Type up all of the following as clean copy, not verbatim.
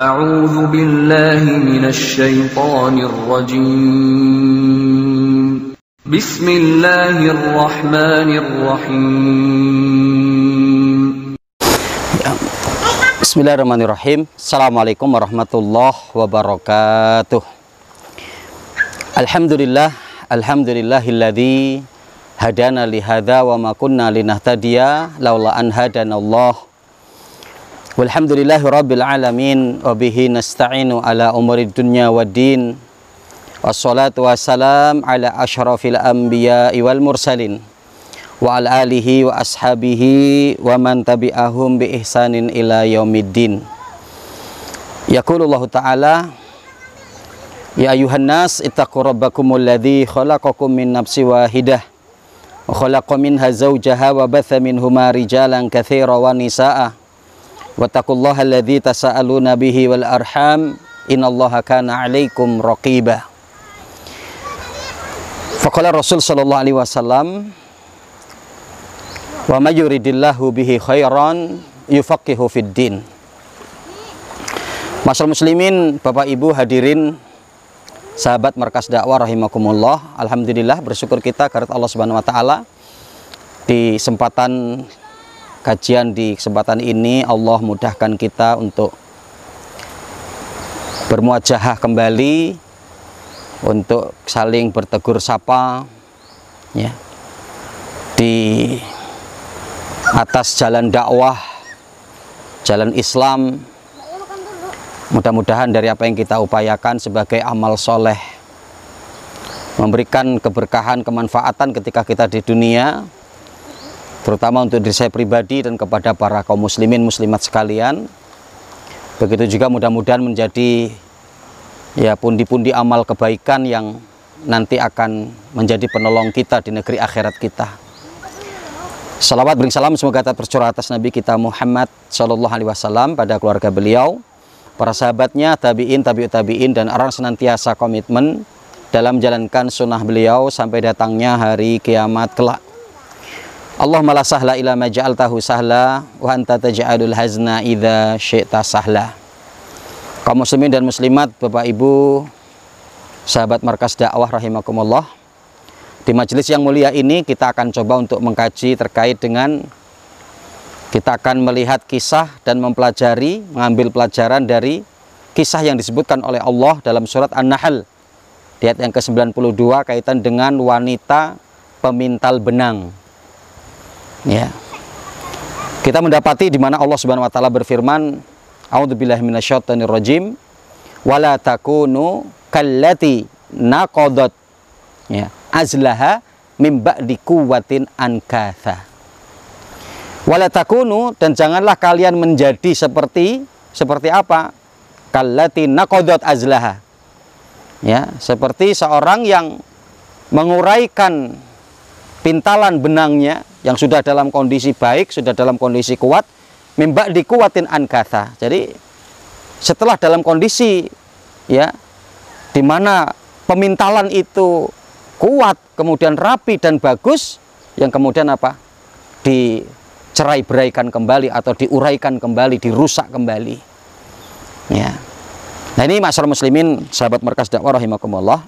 أعوذ بالله من الشيطان الرجيم بسم الله الرحمن الرحيم Bismillahirrahmanirrahim. Assalamualaikum warahmatullahi wabarakatuh. Alhamdulillahilladzi hadana lihadza wa ma kunna linahtadiya laula an hadanallah. Walhamdulillahi rabbil alamin wa bihi nasta'inu ala umuri dunya waddin. Wassalatu wassalam ala asyrafil anbiya'i wal mursalin wa ala alihi wa ashabihi wa man tabi'ahum bi ihsanin ila yaumiddin. Yaqulullahu ta'ala, ya ayuhan nas ittaqu rabbakumul ladzi khalaqakum min nafsin wahidah wa khalaqa minha zawjaha wa batha minhuma rijalan katsiran wa nisaa'a wattaqullaha alladzi tasaaluna bihi wal arham innallaha kana 'alaikum raqiba. Faqala Rasul sallallahu alaihi wasallam, wa may yuridillahu bihi khairan yufaqihu fid din. Masyaallah muslimin, Bapak Ibu hadirin sahabat Markas Dakwah rahimakumullah. Alhamdulillah, bersyukur kita kepada Allah Subhanahu wa taala di kesempatan kajian di kesempatan ini Allah mudahkan kita untuk bermuajahah kembali, untuk saling bertegur sapa ya, di atas jalan dakwah, jalan Islam. Mudah-mudahan dari apa yang kita upayakan sebagai amal soleh memberikan keberkahan, kemanfaatan ketika kita di dunia, terutama untuk diri saya pribadi dan kepada para kaum muslimin muslimat sekalian. Begitu juga mudah-mudahan menjadi ya pundi-pundi amal kebaikan yang nanti akan menjadi penolong kita di negeri akhirat kita. Salawat bering salam semoga tercurah atas Nabi kita Muhammad Sallallahu Alaihi Wasallam, pada keluarga beliau, para sahabatnya, tabi'in, tabi'ut tabi'in, dan orang senantiasa komitmen dalam menjalankan sunnah beliau sampai datangnya hari kiamat kelak. Allahumma la sahla illa ma ja'altahu sahla wa anta taj'alul hazna idza syi'ta sahla. Kaum muslimin dan muslimat, Bapak Ibu, sahabat Markas Dakwah rahimakumullah, di majelis yang mulia ini kita akan coba untuk mengkaji terkait dengan, kita akan melihat kisah dan mempelajari, mengambil pelajaran dari kisah yang disebutkan oleh Allah dalam surat An-Nahl di ayat yang ke-92 kaitan dengan wanita pemintal benang. Ya. Kita mendapati di mana Allah Subhanahu wa taala berfirman, a'udzubillahi minasyaitonirrajim, wala takunu kallati naqadat ya azlaha mim ba'di quwwatin ankatha. Wala takunu, dan janganlah kalian menjadi seperti apa? Kallati naqadat azlaha. Ya, seperti seorang yang menguraikan pintalan benangnya yang sudah dalam kondisi baik, sudah dalam kondisi kuat, mimba dikuatin ankatha. Jadi setelah dalam kondisi ya di mana pemintalan itu kuat, kemudian rapi dan bagus, yang kemudian apa? Dicerai-beraikan kembali atau diuraikan kembali, dirusak kembali. Ya. Nah, ini masyarakat muslimin sahabat Markas Dakwah rahimakumullah.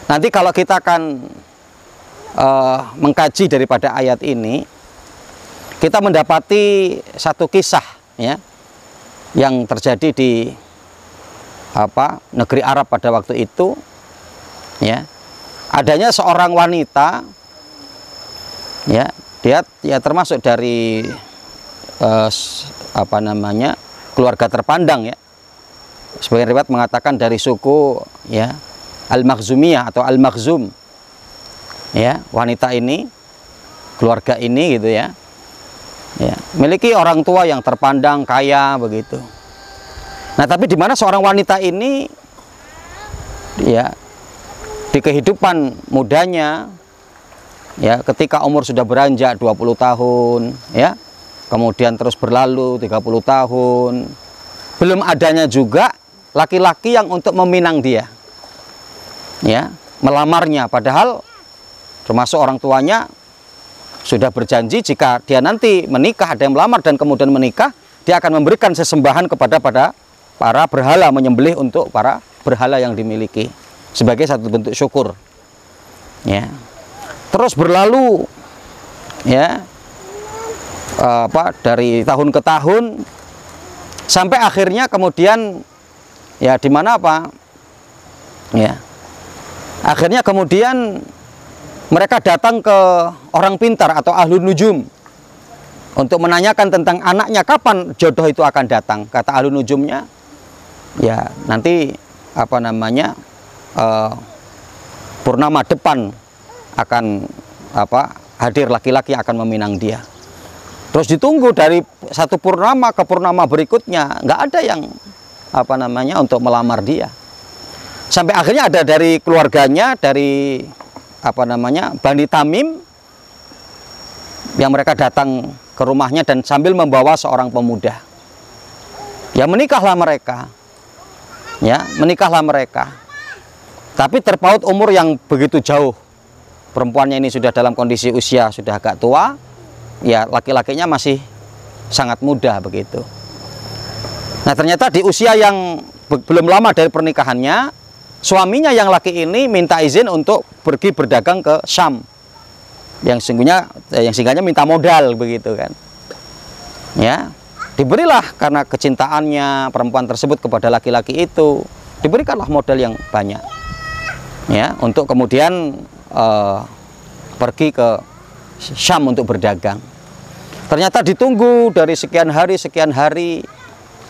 Nanti kalau kita akan mengkaji daripada ayat ini, kita mendapati satu kisah ya yang terjadi di negeri Arab pada waktu itu ya. Adanya seorang wanita ya, dia termasuk dari keluarga terpandang ya. Sebagian riwayat mengatakan dari suku ya Al-Makhzumiyah atau Al-Makhzum. Ya, wanita ini, keluarga ini gitu ya, memiliki orang tua yang terpandang kaya begitu. Nah, tapi di mana seorang wanita ini ya di kehidupan mudanya ya, ketika umur sudah beranjak 20 tahun ya, kemudian terus berlalu 30 tahun, belum adanya juga laki-laki yang untuk meminang dia ya, melamarnya, padahal termasuk orang tuanya sudah berjanji jika dia nanti menikah, ada yang melamar dan kemudian menikah, dia akan memberikan sesembahan kepada para berhala, menyembelih untuk para berhala yang dimiliki sebagai satu bentuk syukur. Ya. Terus berlalu ya dari tahun ke tahun sampai akhirnya kemudian ya di mana ya akhirnya kemudian mereka datang ke orang pintar atau ahlun nujum untuk menanyakan tentang anaknya, kapan jodoh itu akan datang. Kata ahlun nujumnya, ya nanti purnama depan akan hadir laki-laki akan meminang dia. Terus ditunggu dari satu purnama ke purnama berikutnya, nggak ada yang untuk melamar dia. Sampai akhirnya ada dari keluarganya, dari Bani Tamim, yang mereka datang ke rumahnya dan sambil membawa seorang pemuda. Ya menikahlah mereka. Ya, menikahlah mereka. Tapi terpaut umur yang begitu jauh. Perempuannya ini sudah dalam kondisi usia sudah agak tua. Ya, laki-lakinya masih sangat muda begitu. Nah, ternyata di usia yang belum lama dari pernikahannya, suaminya yang laki ini minta izin untuk pergi berdagang ke Syam. Yang singkatnya minta modal begitu kan. Ya, diberilah karena kecintaannya perempuan tersebut kepada laki-laki itu, diberikanlah modal yang banyak. Ya, untuk kemudian pergi ke Syam untuk berdagang. Ternyata ditunggu dari sekian hari,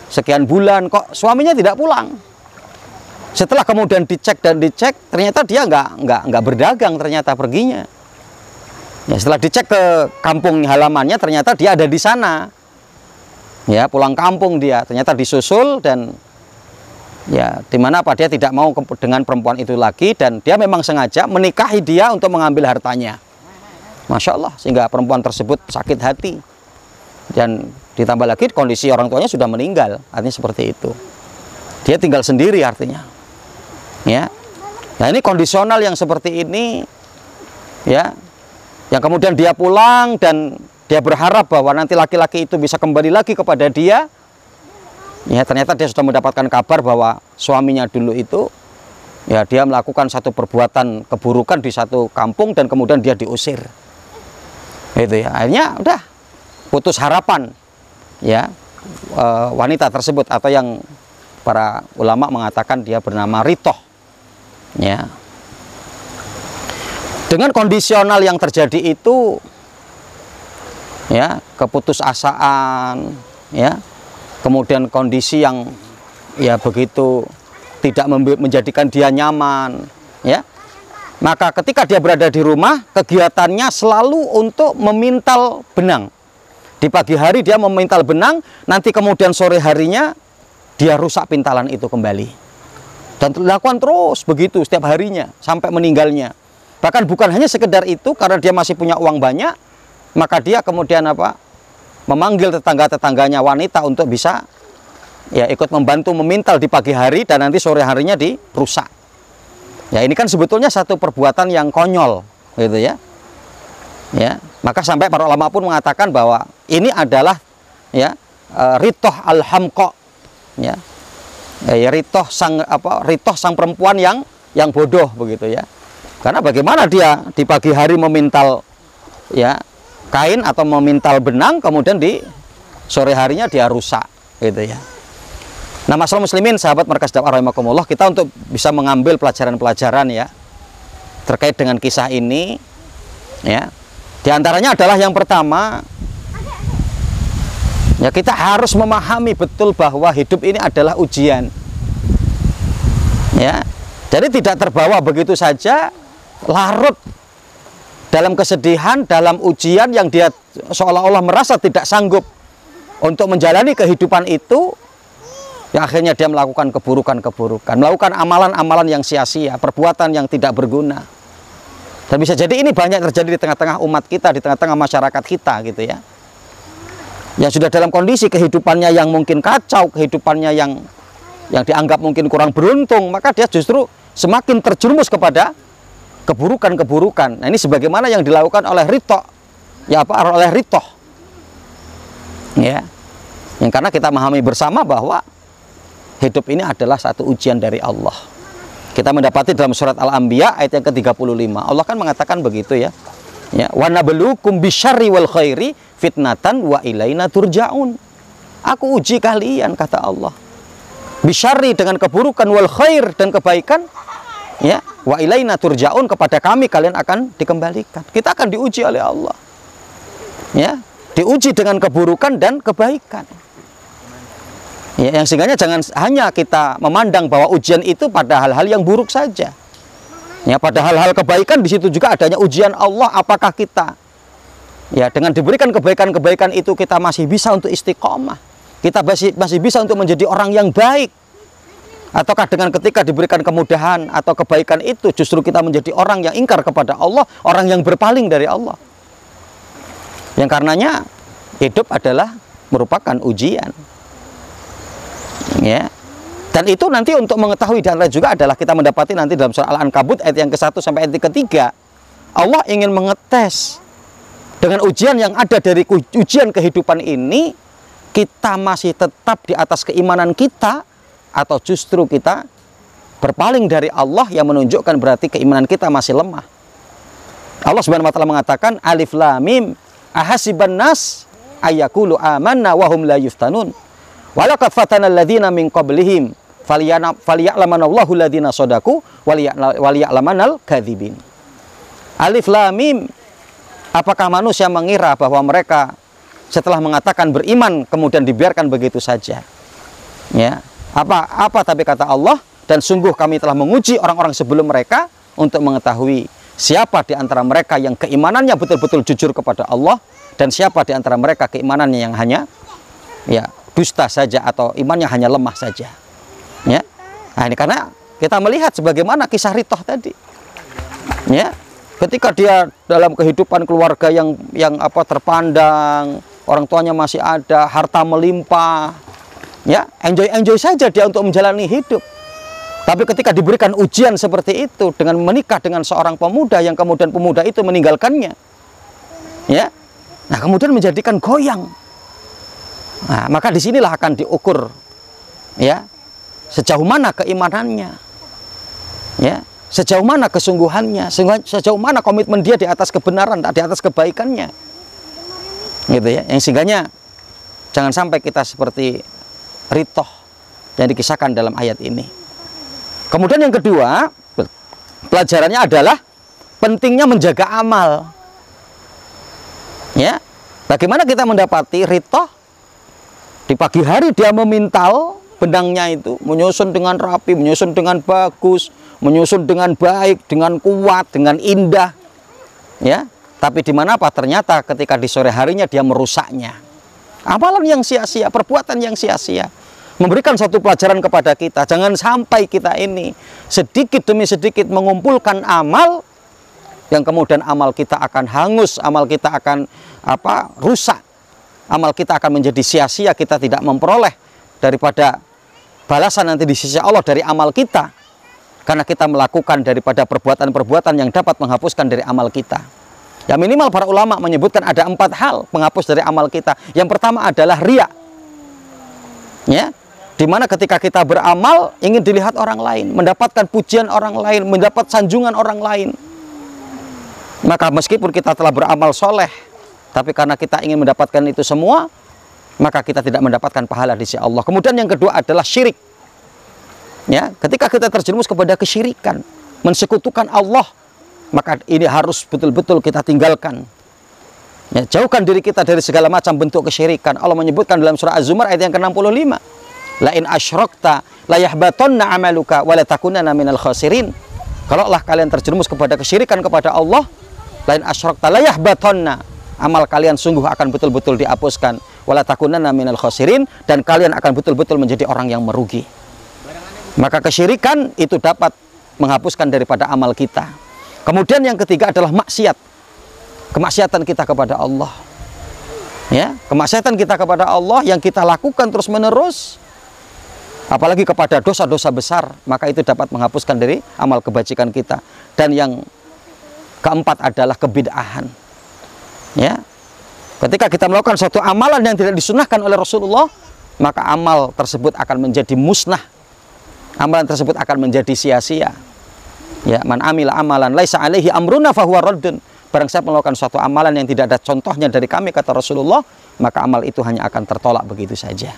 sekian bulan, kok suaminya tidak pulang. Setelah kemudian dicek, ternyata dia nggak berdagang, ternyata perginya. Ya, setelah dicek ke kampung halamannya, ternyata dia ada di sana. Ya, pulang kampung dia, ternyata disusul dan ya dimana dia tidak mau dengan perempuan itu lagi dan dia memang sengaja menikahi dia untuk mengambil hartanya. Masya Allah, sehingga perempuan tersebut sakit hati dan ditambah lagi kondisi orang tuanya sudah meninggal, artinya seperti itu. Dia tinggal sendiri artinya. Ya, nah ini kondisional yang seperti ini, ya. Yang kemudian dia pulang dan dia berharap bahwa nanti laki-laki itu bisa kembali lagi kepada dia. Ya, ternyata dia sudah mendapatkan kabar bahwa suaminya dulu itu ya dia melakukan satu perbuatan keburukan di satu kampung dan kemudian dia diusir. Itu ya. Akhirnya udah putus harapan. Ya. Wanita tersebut atau yang para ulama mengatakan dia bernama Ritoh. Ya. Dengan kondisional yang terjadi itu, ya keputusasaan, ya kemudian kondisi yang ya begitu tidak menjadikan dia nyaman, ya maka ketika dia berada di rumah kegiatannya selalu untuk memintal benang. Di pagi hari dia memintal benang, nanti kemudian sore harinya dia rusak pintalan itu kembali dan dilakukan terus begitu setiap harinya sampai meninggalnya. Bahkan bukan hanya sekedar itu, karena dia masih punya uang banyak, maka dia kemudian memanggil tetangga-tetangganya wanita untuk bisa ya ikut membantu memintal di pagi hari dan nanti sore harinya dirusak. Ya ini kan sebetulnya satu perbuatan yang konyol, gitu ya. Ya, maka sampai para ulama pun mengatakan bahwa ini adalah ya Ritoh al-Hamqa, ya. Ritoh sang perempuan yang bodoh begitu ya. Karena bagaimana dia di pagi hari memintal ya kain atau memintal benang, kemudian di sore harinya dia rusak, gitu ya. Nah, masalah muslimin, sahabat Markas Dakwah rahimakumullah, kita untuk bisa mengambil pelajaran-pelajaran ya terkait dengan kisah ini, ya. Di antaranya adalah yang pertama, ya kita harus memahami betul bahwa hidup ini adalah ujian, ya. Jadi tidak terbawa begitu saja larut dalam kesedihan, dalam ujian yang dia seolah-olah merasa tidak sanggup untuk menjalani kehidupan itu, ya akhirnya dia melakukan keburukan-keburukan, melakukan amalan-amalan yang sia-sia, perbuatan yang tidak berguna. Dan bisa jadi ini banyak terjadi di tengah-tengah umat kita, di tengah-tengah masyarakat kita, gitu ya. Yang sudah dalam kondisi kehidupannya yang mungkin kacau, kehidupannya yang dianggap mungkin kurang beruntung, maka dia justru semakin terjerumus kepada keburukan-keburukan. Nah, ini sebagaimana yang dilakukan oleh Ritoh, oleh Ritoh, ya. Yang karena kita memahami bersama bahwa Hidup ini adalah satu ujian dari Allah. Kita mendapati dalam surat Al-Anbiya ayat yang ke-35. Allah kan mengatakan begitu ya. Ya, wa nabluukum bisyarri wal khairi fitnatan wa ilaina turja'un. Aku uji kalian, kata Allah. Bisyarri dengan keburukan, wal khair dan kebaikan, ya, wa ilaina turja'un, kepada kami kalian akan dikembalikan. Kita akan diuji oleh Allah. Ya, diuji dengan keburukan dan kebaikan. Ya, yang sehingga jangan hanya kita memandang bahwa ujian itu pada hal-hal yang buruk saja. Ya, pada hal-hal kebaikan di situ juga adanya ujian Allah. Apakah kita, ya, dengan diberikan kebaikan-kebaikan itu kita masih bisa untuk istiqomah? Kita masih bisa untuk menjadi orang yang baik? Ataukah dengan ketika diberikan kemudahan atau kebaikan itu justru kita menjadi orang yang ingkar kepada Allah, orang yang berpaling dari Allah? Yang karenanya hidup adalah merupakan ujian. Ya. Dan itu nanti untuk mengetahui dan lain juga adalah kita mendapati nanti dalam surah Al-Ankabut ayat yang ke-1 sampai ayat yang ke-3. Allah ingin mengetes dengan ujian yang ada dari ujian kehidupan ini, kita masih tetap di atas keimanan kita atau justru kita berpaling dari Allah, yang menunjukkan berarti keimanan kita masih lemah. Allah Subhanahu wa taala mengatakan alif lam mim ahasiban nas ayyaqulu amanna wa hum la yuftanun. Walaqad fatana alladziina min qablihim faliya'lamanallahu alladziina shadaku waliya'lamanal kadzibin. Alif lam mim. Apakah manusia mengira bahwa mereka setelah mengatakan beriman kemudian dibiarkan begitu saja? Ya. Apa tapi kata Allah, dan sungguh kami telah menguji orang-orang sebelum mereka untuk mengetahui siapa di antara mereka yang keimanannya betul-betul jujur kepada Allah, dan siapa di antara mereka keimanannya yang hanya, ya, dusta saja atau imannya hanya lemah saja. Ya. Nah, ini karena kita melihat sebagaimana kisah Ritoh tadi. Ya. Ketika dia dalam kehidupan keluarga yang terpandang, orang tuanya masih ada, harta melimpah, ya, enjoy saja dia untuk menjalani hidup. Tapi ketika diberikan ujian seperti itu dengan menikah dengan seorang pemuda yang kemudian pemuda itu meninggalkannya, ya, nah kemudian menjadikan goyang. Nah, maka disinilah akan diukur, ya, sejauh mana keimanannya, ya, sejauh mana kesungguhannya, sejauh mana komitmen dia di atas kebenaran, di atas kebaikannya, gitu ya. Yang sehingganya jangan sampai kita seperti Ritoh yang dikisahkan dalam ayat ini. Kemudian yang kedua, pelajarannya adalah pentingnya menjaga amal. Ya, bagaimana kita mendapati Ritoh di pagi hari dia memintal benangnya itu, menyusun dengan rapi, menyusun dengan bagus, menyusun dengan baik, dengan kuat, dengan indah. Ya, tapi di mana apa? Ternyata ketika di sore harinya dia merusaknya. Amalan yang sia-sia, perbuatan yang sia-sia. Memberikan satu pelajaran kepada kita, jangan sampai kita ini sedikit demi sedikit mengumpulkan amal yang kemudian amal kita akan hangus, amal kita akan rusak, amal kita akan menjadi sia-sia, kita tidak memperoleh daripada balasan nanti di sisi Allah dari amal kita, karena kita melakukan daripada perbuatan-perbuatan yang dapat menghapuskan dari amal kita. Ya, minimal para ulama menyebutkan ada 4 hal penghapus dari amal kita. Yang pertama adalah riya. Ya, dimana ketika kita beramal ingin dilihat orang lain, mendapatkan pujian orang lain, mendapat sanjungan orang lain, maka meskipun kita telah beramal soleh, tapi karena kita ingin mendapatkan itu semua, maka kita tidak mendapatkan pahala di sisi Allah. Kemudian yang kedua adalah syirik. Ya, ketika kita terjerumus kepada kesyirikan, mensekutukan Allah, maka ini harus betul-betul kita tinggalkan. Ya, jauhkan diri kita dari segala macam bentuk kesyirikan. Allah menyebutkan dalam surah Az-Zumar ayat yang ke-65, la in asyrakta la yahbatanna amaluka wa la takunanna minal khasirin. Kalaulah kalian terjerumus kepada kesyirikan kepada Allah, la in asyrakta la yahbatanna, amal kalian sungguh akan betul-betul dihapuskan, wa la takunanna minal khasirin, dan kalian akan betul-betul menjadi orang yang merugi. Maka kesyirikan itu dapat menghapuskan daripada amal kita. Kemudian yang ketiga adalah maksiat. Kemaksiatan kita kepada Allah. Ya, kemaksiatan kita kepada Allah yang kita lakukan terus-menerus, apalagi kepada dosa-dosa besar, maka itu dapat menghapuskan dari amal kebajikan kita. Dan yang keempat adalah kebid'ahan. Ya. Ketika kita melakukan suatu amalan yang tidak disunahkan oleh Rasulullah, maka amal tersebut akan menjadi musnah amalan tersebut akan menjadi sia-sia. Ya, man amila amalan laisa alaihi amruna fahuwa raddun. Barang siapa melakukan suatu amalan yang tidak ada contohnya dari kami, kata Rasulullah, maka amal itu hanya akan tertolak begitu saja.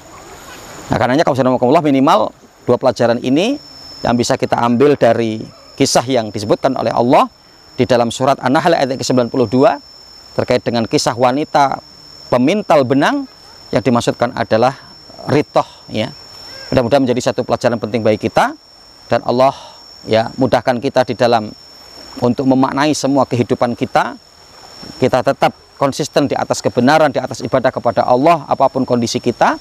Nah, karenanya kaumullah minimal 2 pelajaran ini yang bisa kita ambil dari kisah yang disebutkan oleh Allah di dalam surat An-Nahl ayat ke-92 terkait dengan kisah wanita pemintal benang, yang dimaksudkan adalah ritoh, ya. Mudah-mudahan menjadi satu pelajaran penting bagi kita, dan Allah ya mudahkan kita di dalam untuk memaknai semua kehidupan kita tetap konsisten di atas kebenaran, di atas ibadah kepada Allah apapun kondisi kita.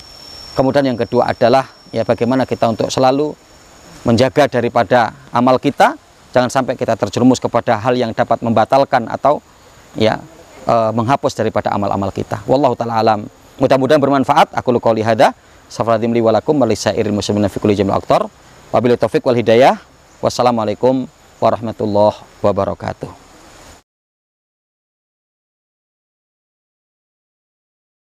Kemudian yang kedua adalah ya bagaimana kita untuk selalu menjaga daripada amal kita, jangan sampai kita terjerumus kepada hal yang dapat membatalkan atau ya menghapus daripada amal-amal kita. Wallahu taala alam. Mudah-mudahan bermanfaat. Aku qouli hadza, astaghfirullahaladzim li wa lakum wa lisairil muslimin fi kulli jamil aqtar. Wabillahi taufiq wal hidayah. Wassalamualaikum warahmatullahi wabarakatuh.